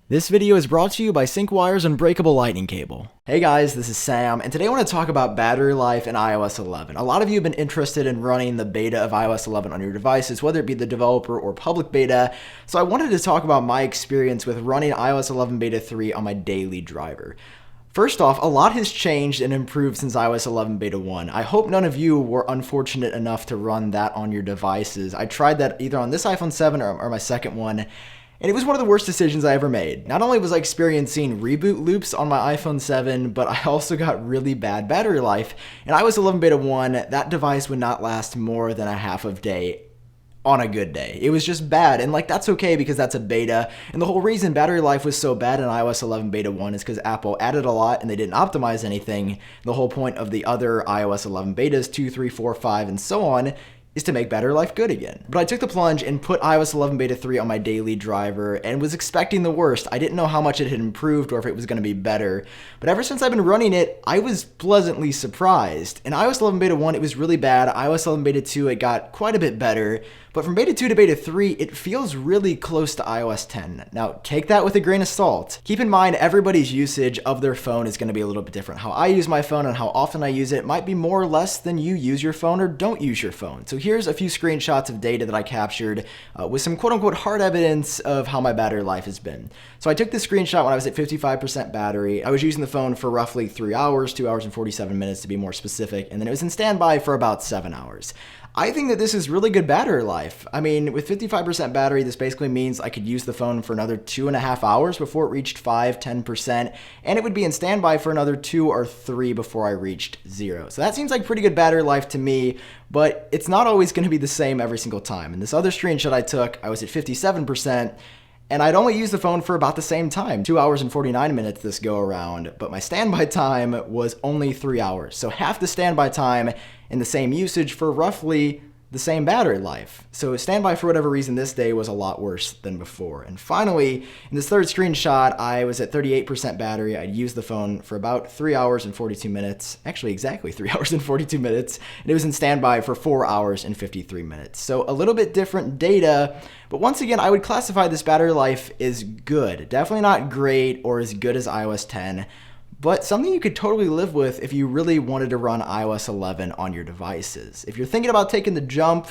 This video is brought to you by SyncWire's Unbreakable Lightning Cable. Hey guys, this is Sam, and today I want to talk about battery life in iOS 11. A lot of you have been interested in running the beta of iOS 11 on your devices, whether it be the developer or public beta, so I wanted to talk about my experience with running iOS 11 Beta 3 on my daily driver. First off, a lot has changed and improved since iOS 11 Beta 1. I hope none of you were unfortunate enough to run that on your devices. I tried that either on this iPhone 7 or my second one, and it was one of the worst decisions I ever made. Not only was I experiencing reboot loops on my iPhone 7, but I also got really bad battery life. In iOS 11 Beta 1, that device would not last more than a half of day on a good day. It was just bad, and that's okay because that's a beta, and the whole reason battery life was so bad in iOS 11 Beta 1 is because Apple added a lot and they didn't optimize anything. The whole point of the other iOS 11 betas, 2, 3, 4, 5, and so on, is to make battery life good again. But I took the plunge and put iOS 11 Beta 3 on my daily driver and was expecting the worst. I didn't know how much it had improved or if it was going to be better, but ever since I've been running it, I was pleasantly surprised. In iOS 11 Beta 1, it was really bad. iOS 11 Beta 2, it got quite a bit better, but from Beta 2 to Beta 3, it feels really close to iOS 10. Now, take that with a grain of salt. Keep in mind, everybody's usage of their phone is going to be a little bit different. How I use my phone and how often I use it might be more or less than you use your phone or don't use your phone. So here's a few screenshots of data that I captured with some quote-unquote hard evidence of how my battery life has been. So I took this screenshot when I was at 55% battery. I was using the phone for roughly 3 hours, 2 hours and 47 minutes to be more specific, and then it was in standby for about 7 hours. I think that this is really good battery life. I mean, with 55% battery, this basically means I could use the phone for another 2.5 hours before it reached 5, 10%, and it would be in standby for another 2 or 3 before I reached 0. So that seems like pretty good battery life to me, but it's not always going to be the same every single time. In this other screenshot I took, I was at 57%, and I'd only used the phone for about the same time, 2 hours and 49 minutes this go around, but my standby time was only 3 hours. So half the standby time and the same usage for roughly the same battery life. So standby, for whatever reason, this day was a lot worse than before. And finally, in this third screenshot, I was at 38% battery. I'd used the phone for about 3 hours and 42 minutes, actually exactly 3 hours and 42 minutes, and it was in standby for 4 hours and 53 minutes. So a little bit different data, but once again, I would classify this battery life as good. Definitely not great or as good as iOS 10, but something you could totally live with if you really wanted to run iOS 11 on your devices. If you're thinking about taking the jump,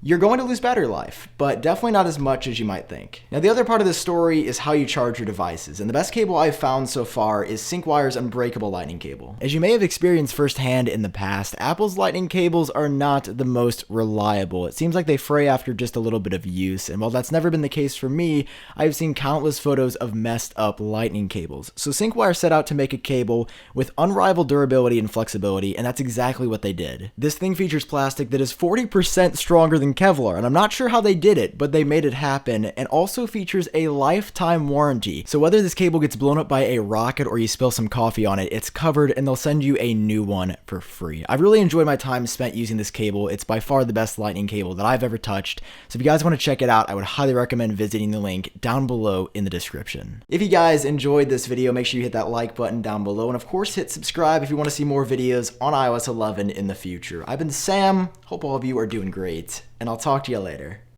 you're going to lose battery life, but definitely not as much as you might think. Now, the other part of this story is how you charge your devices, and the best cable I've found so far is SyncWire's Unbreakable Lightning Cable. As you may have experienced firsthand in the past, Apple's lightning cables are not the most reliable. It seems like they fray after just a little bit of use, and while that's never been the case for me, I've seen countless photos of messed up lightning cables. So SyncWire set out to make a cable with unrivaled durability and flexibility, and that's exactly what they did. This thing features plastic that is 40% stronger than Kevlar, and I'm not sure how they did it, but they made it happen, and also features a lifetime warranty. So whether this cable gets blown up by a rocket or you spill some coffee on it, it's covered and they'll send you a new one for free. I've really enjoyed my time spent using this cable. It's by far the best lightning cable that I've ever touched. So if you guys want to check it out, I would highly recommend visiting the link down below in the description. If you guys enjoyed this video, make sure you hit that like button down below, and of course hit subscribe if you want to see more videos on iOS 11 in the future. I've been Sam, hope all of you are doing great, and I'll talk to you later.